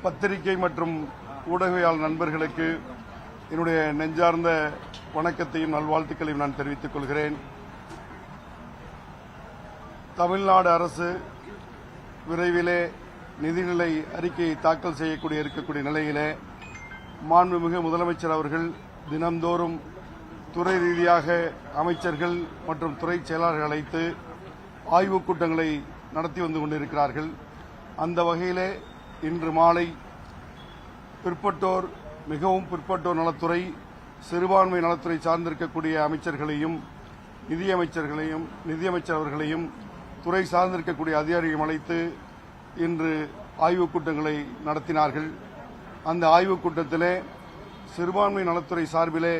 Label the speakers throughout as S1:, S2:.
S1: பத்திரிகை மற்றும் ஊடகவியலாளர் நண்பர்களுக்கு என்னுடைய நெஞ்சார்ந்த வணக்கத்தையும் நல்வாழ்த்துக்களையும் நான் தெரிவித்துக் கொள்கிறேன். தமிழ்நாடு அரசு விரைவிலே நிதிநிலை அறிக்கையை தாக்கல் செய்யக்கூடிய இருக்கக்கூடிய நிலையிலே மாண்புமிகு முதலமைச்சர் அவர்கள் தினந்தோறும் துறை ரீதியாக அமைச்சர்கள் மற்றும் துறை செயலாளர்கள் அழைத்து ஆய்வுக் கூட்டங்களை நடத்தி வந்து கொண்டிருக்கிறார்கள். அந்த வகையிலே இன்று மாலை மிகவும் பிற்பட்டோர் நலத்துறை, சிறுபான்மை நலத்துறை சார்ந்திருக்கக்கூடிய அமைச்சர்களையும் நிதியமைச்சர் அவர்களையும் துறை சார்ந்திருக்கக்கூடிய அதிகாரிகளையும் அழைத்து இன்று ஆய்வுக் கூட்டங்களை நடத்தினார்கள். அந்த ஆய்வுக் கூட்டத்திலே சிறுபான்மை நலத்துறை சார்பிலே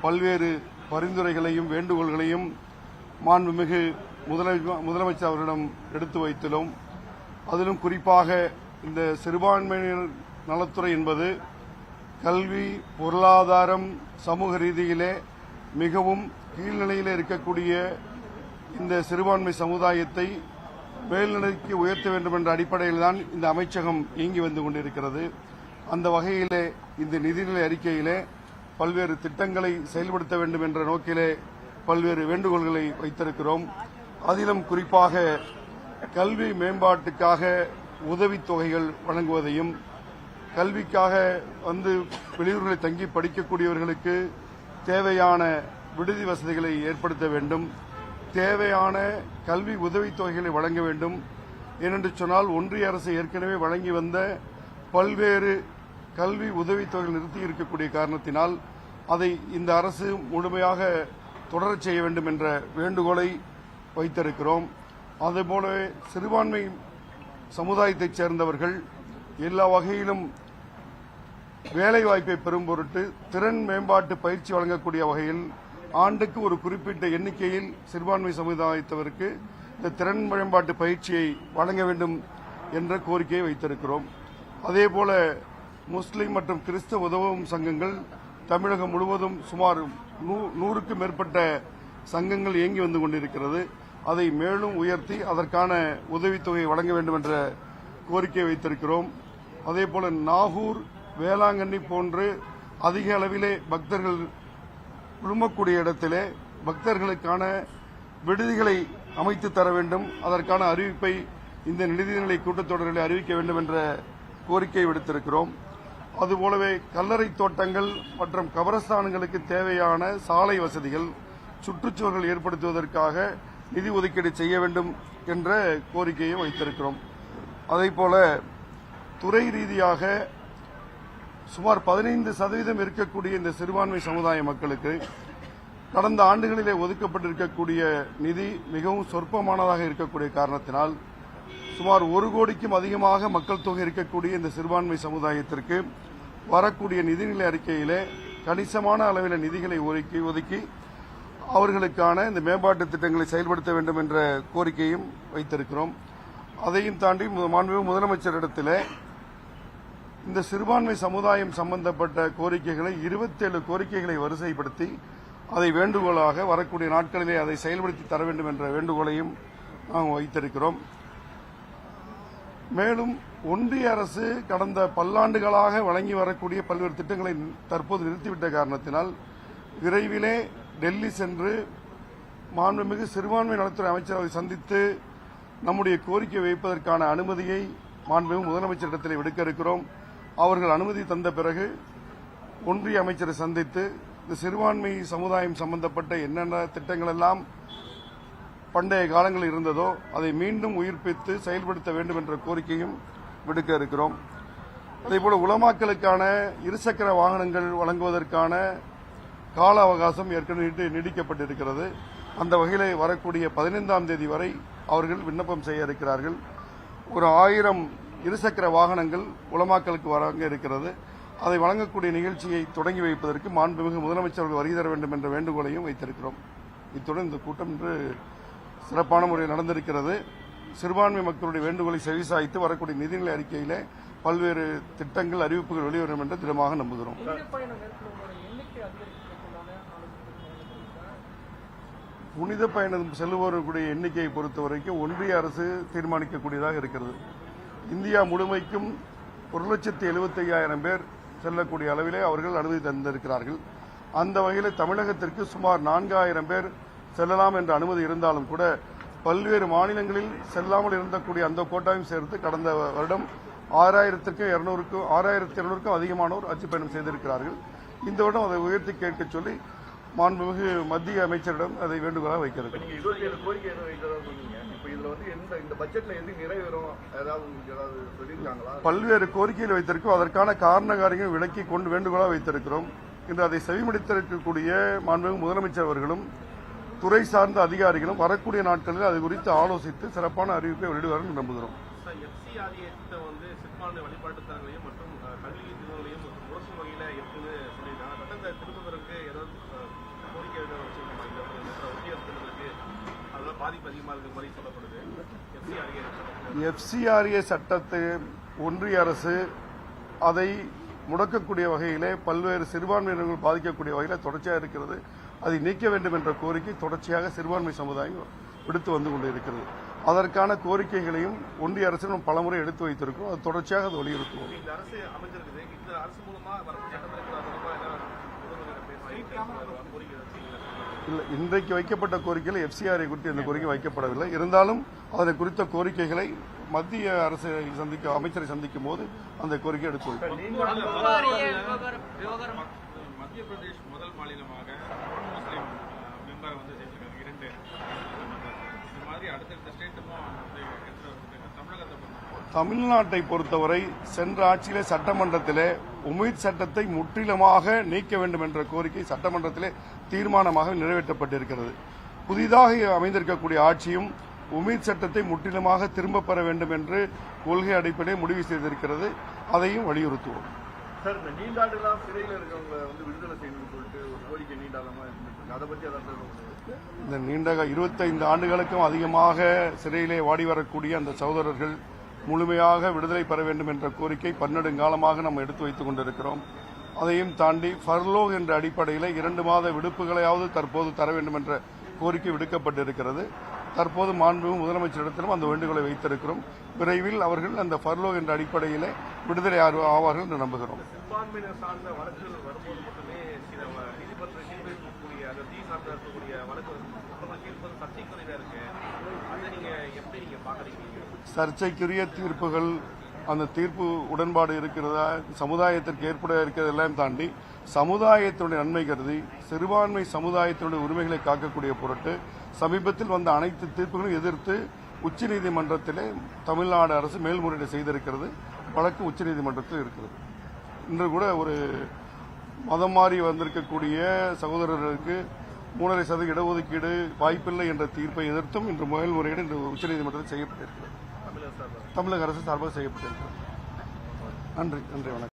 S1: பல்வேறு பரிந்துரைகளையும் வேண்டுகோள்களையும் மாண்புமிகு முதலமைச்சர் அவரிடம் எடுத்து வைத்துள்ளோம். அதிலும் குறிப்பாக இந்த சிறுபான்மையினர் நலத்துறை என்பது கல்வி, பொருளாதாரம், சமூக ரீதியிலே மிகவும் கீழ்நிலையிலே இருக்கக்கூடிய இந்த சிறுபான்மை சமுதாயத்தை மேல்நிலைக்கு உயர்த்த வேண்டும் என்ற அடிப்படையில் தான் இந்த அமைச்சகம் இயங்கி வந்து கொண்டிருக்கிறது. அந்த வகையிலே இந்த நிதிநிலை அறிக்கையிலே பல்வேறு திட்டங்களை செயல்படுத்த வேண்டும் என்ற நோக்கிலே பல்வேறு வேண்டுகோள்களை வைத்திருக்கிறோம். அதிலும் குறிப்பாக கல்வி மேம்பாட்டுக்காக உதவித்தொகைகள் வழங்குவதையும், கல்விக்காக வெளியூர்களில் தங்கி படிக்கக்கூடியவர்களுக்கு தேவையான விடுதி வசதிகளை ஏற்படுத்த வேண்டும், தேவையான கல்வி உதவித்தொகைகளை வழங்க வேண்டும். ஏனென்று சொன்னால் ஒன்றிய அரசு ஏற்கனவே வழங்கி வந்த பல்வேறு கல்வி உதவித்தொகைகள் நிறுத்தி இருக்கக்கூடிய காரணத்தினால் அதை இந்த அரசு முழுமையாக தொடரச் செய்ய வேண்டும் என்ற வேண்டுகோளை வைத்திருக்கிறோம். அதேபோல சிறுபான்மை சமுதாயத்தைச் சேர்ந்தவர்கள் எல்லா வகையிலும் வேலைவாய்ப்பை பெறும் பொருட்டு திறன் மேம்பாட்டு பயிற்சி வழங்கக்கூடிய வகையில் ஆண்டுக்கு ஒரு குறிப்பிட்ட எண்ணிக்கையில் சிறுபான்மை சமுதாயத்தவருக்கு இந்த திறன் மேம்பாட்டு பயிற்சியை வழங்க வேண்டும் என்ற கோரிக்கையை வைத்திருக்கிறோம். அதேபோல முஸ்லிம் மற்றும் கிறிஸ்தவ உதவும் சங்கங்கள் தமிழகம் முழுவதும் சுமார் 100க்கும் மேற்பட்ட சங்கங்கள் இயங்கி வந்து கொண்டிருக்கிறது. அதை மேலும் உயர்த்தி அதற்கான உதவித்தொகையை வழங்க வேண்டும் என்ற கோரிக்கையை வைத்திருக்கிறோம். அதேபோல நாகூர், வேளாங்கண்ணி போன்று அதிக அளவிலே பக்தர்கள் விரும்பக்கூடிய இடத்திலே பக்தர்களுக்கான விடுதிகளை அமைத்து தர வேண்டும், அதற்கான அறிவிப்பை இந்த நிதிநிலை கூட்டத்தொடரில் அறிவிக்க வேண்டும் என்ற கோரிக்கையை விடுத்திருக்கிறோம். அதுபோலவே கல்லறை தோட்டங்கள் மற்றும் கபரஸ்தானங்களுக்கு தேவையான சாலை வசதிகள், சுற்றுச்சுவர்கள் ஏற்படுத்துவதற்காக நிதி ஒதுக்கீடு செய்ய வேண்டும் என்ற கோரிக்கையை வைத்திருக்கிறோம். அதேபோல துறை ரீதியாக சுமார் 15% இருக்கக்கூடிய இந்த சிறுபான்மை சமுதாய மக்களுக்கு கடந்த ஆண்டுகளிலே ஒதுக்கப்பட்டிருக்கக்கூடிய நிதி மிகவும் சொற்பமானதாக இருக்கக்கூடிய காரணத்தினால் சுமார் 1 கோடிக்கும் அதிகமாக மக்கள் தொகை இருக்கக்கூடிய இந்த சிறுபான்மை சமுதாயத்திற்கு வரக்கூடிய நிதிநிலை அறிக்கையிலே கணிசமான அளவில் நிதிகளை ஒதுக்கி அவர்களுக்கான இந்த மேம்பாட்டு திட்டங்களை செயல்படுத்த வேண்டும் என்ற கோரிக்கையும் வைத்திருக்கிறோம். அதையும் தாண்டி மாண்புமிகு முதலமைச்சரிடத்தில் இந்த சிறுபான்மை சமுதாயம் சம்பந்தப்பட்ட கோரிக்கைகளை 27 கோரிக்கைகளை வரிசைப்படுத்தி அதை வேண்டுகோளாக வரக்கூடிய நாட்களிலே அதை செயல்படுத்தி தர வேண்டும் என்ற வேண்டுகோளையும் நாம் வைத்திருக்கிறோம். மேலும் ஒன்றிய அரசு கடந்த பல்லாண்டுகளாக வழங்கி வரக்கூடிய பல்வேறு திட்டங்களை தற்போது நிறுத்திவிட்ட காரணத்தினால் விரைவிலே டெல்லி சென்று மாண்புமிகு சிறுபான்மை நலத்துறை அமைச்சரை சந்தித்து நம்முடைய கோரிக்கை வைப்பதற்கான அனுமதியை மாண்புமிகு முதலமைச்சரிடத்தில் விடுக்க இருக்கிறோம். அவர்கள் அனுமதி தந்த பிறகு ஒன்றிய அமைச்சரை சந்தித்து இந்த சிறுபான்மை சமுதாயம் சம்பந்தப்பட்ட என்னென்ன திட்டங்கள் எல்லாம் பண்டைய காலங்களில் இருந்ததோ அதை மீண்டும் உயிர்ப்பித்து செயல்படுத்த வேண்டும் என்ற கோரிக்கையும் விடுக்க இருக்கிறோம். அதேபோல உலமாக்களுக்கான இருசக்கர வாகனங்கள் வழங்குவதற்கான கால அவகாசம் ஏற்கனவே நீடிக்கப்பட்டிருக்கிறது. அந்த வகையில் வரக்கூடிய 15ஆம் தேதி வரை அவர்கள் விண்ணப்பம் செய்ய இருக்கிறார்கள். ஒரு 1000 இருசக்கர வாகனங்கள் உலமாக்களுக்கு வழங்க இருக்கிறது. அதை வழங்கக்கூடிய நிகழ்ச்சியை தொடங்கி வைப்பதற்கு மாண்புமிகு முதலமைச்சர்கள் வருகை தர வேண்டும் என்ற வேண்டுகோளையும் வைத்திருக்கிறோம். இத்துடன் இந்த கூட்டம் இன்று சிறப்பான முறையில் நடந்திருக்கிறது. சிறுபான்மை மக்களுடைய வேண்டுகோளை செவிசாய்த்து வரக்கூடிய நிதிநிலை அறிக்கையிலே பல்வேறு திட்டங்கள், அறிவிப்புகள் வெளிவரும் என்று திடமாக நம்புகிறோம். புனித பயணம் செல்லுவோருடைய எண்ணிக்கையை பொறுத்தவரைக்கும் ஒன்றிய அரசு தீர்மானிக்கக்கூடியதாக இருக்கிறது. இந்தியா முழுமைக்கும் 1,75,000 பேர் செல்லக்கூடிய அளவிலே அவர்கள் அனுமதி தந்திருக்கிறார்கள். அந்த வகையில் தமிழகத்திற்கு சுமார் 4,000 பேர் செல்லலாம் என்ற அனுமதி இருந்தாலும் கூட பல்வேறு மாநிலங்களில் செல்லாமல் இருந்தக்கூடிய அந்த கோட்டாவையும் சேர்த்து கடந்த வருடம் 6,200க்கும் அதிகமானோர் ஹஜ் பயணம் செய்திருக்கிறார்கள். இந்த வருடம் அதை உயர்த்தி கேட்க சொல்லி மாண்புமிகு மத்திய அமைச்சரிடம் அதை வேண்டுகோளாக வைக்கிறது. பல்வேறு கோரிக்கைகள் வைத்திருக்கோம். அதற்கான காரண காரியங்கள் விளக்கி கொண்டு வேண்டுகோளாக வைத்திருக்கிறோம். இன்று அதை செவிமடுத்திருக்கக்கூடிய மாண்புமிகு முதலமைச்சர் அவர்களும் துறை சார்ந்த அதிகாரிகளும் வரக்கூடிய நாட்களில் அது குறித்து ஆலோசித்து சிறப்பான அறிவிப்பை வெளியிடுவார்கள் என்று நம்புகிறோம். FCRA சட்டத்தை ஒன்றிய அரசு அதை முடக்கக்கூடிய வகையிலே பல்வேறு சிறுபான்மையினர்கள் பாதிக்கக்கூடிய வகையில் தொடர்ச்சியாக இருக்கிறது. அதை நீக்க வேண்டும் என்ற கோரிக்கை தொடர்ச்சியாக சிறுபான்மை சமுதாயம் விடுத்து வந்து கொண்டிருக்கிறது. அதற்கான கோரிக்கைகளையும் ஒன்றிய அரசிடம் பலமுறை எடுத்து வைத்திருக்கிறோம். அது தொடர்ச்சியாக அது வலியுறுத்துவோம். இல்லை, இன்றைக்கு வைக்கப்பட்ட கோரிக்கையில் FCRA குறித்து இந்த கோரிக்கை வைக்கப்படவில்லை. இருந்தாலும் அதனை குறித்த கோரிக்கைகளை மத்திய அரசை அமைச்சரை சந்திக்கும் போது அந்த கோரிக்கை எடுத்து வைப்போம்.
S2: மத்திய பிரதேஷ் முதல் மாநிலமாக முஸ்லீம் மெம்பரை வந்து சேர்த்திருக்காங்க 2. இந்த மாதிரி அடுத்தடுத்த ஸ்டேட்டுக்கும்
S1: தமிழ்நாட்டை பொறுத்தவரை சென்ற ஆட்சியிலே சட்டமன்றத்திலே உமீத் சட்டத்தை முற்றிலுமாக நீக்க வேண்டும் என்ற கோரிக்கை சட்டமன்றத்திலே தீர்மானமாக நிறைவேற்றப்பட்டிருக்கிறது. புதிதாக அமைந்திருக்கக்கூடிய ஆட்சியும் உமீத் சட்டத்தை முற்றிலுமாக திரும்பப் பெற வேண்டும் என்று கொள்கை அடிப்படையில் முடிவு செய்திருக்கிறது. அதையும் வலியுறுத்துவோம்.
S3: சார், இந்த நீண்டாண்டுலாம் சிறையில் இருக்கவங்க வந்து விடுதலை செய்யணும்னு சொல்லிட்டு ஒரு கோரிக்கை நீண்டாளமா இருந்துருக்கு. அதை பற்றி
S1: இந்த நீண்ட 25 ஆண்டுகளுக்கும் அதிகமாக சிறையிலே வாடி வரக்கூடிய அந்த சகோதரர்கள் முழுமையாக விடுதலை பெற வேண்டும் என்ற கோரிக்கை பன்னெடுங்காலமாக நாம் எடுத்து வைத்துக் கொண்டிருக்கிறோம். அதையும் தாண்டி ஃபர்லோ என்ற அடிப்படையில் 2 மாத விடுப்புகளையாவது தற்போது தர வேண்டும் என்ற கோரிக்கை விடுக்கப்பட்டிருக்கிறது. தற்போது மாண்புமிகு முதலமைச்சரிடத்திலும் அந்த வேண்டுகோளை வைத்திருக்கிறோம். விரைவில் அவர்கள் அந்த ஃபர்லோ என்ற அடிப்படையில் விடுதலை ஆவார்கள் என்று நம்புகிறோம். சர்ச்சைக்குரிய தீர்ப்புகள், அந்த தீர்ப்பு உடன்பாடு இருக்கிறதா, சமுதாயத்திற்கு ஏற்பட இருக்கிறதெல்லாம் தாண்டி சமுதாயத்தினுடைய நன்மை கருதி சிறுபான்மை சமுதாயத்தினுடைய உரிமைகளை காக்கக்கூடிய பொருட்டு சமீபத்தில் வந்த அனைத்து தீர்ப்புகளும் எதிர்த்து உச்சநீதிமன்றத்திலே தமிழ்நாடு அரசு மேல்முறையீடு செய்திருக்கிறது. வழக்கு உச்சநீதிமன்றத்தில் இருக்கிறது. இன்று கூட ஒரு மதம் மாறி வந்திருக்கக்கூடிய சகோதரர்களுக்கு 3.5% இடஒதுக்கீடு வாய்ப்பில்லை என்ற தீர்ப்பை எதிர்த்தும் இன்று மேல்முறையீடு இன்று உச்சநீதிமன்றத்தில் செய்யப்பட்டிருக்கிறது. தமிழக அரசு சார்பாக செய்யப்பட்டிருக்கிறது. நன்றி, வணக்கம்.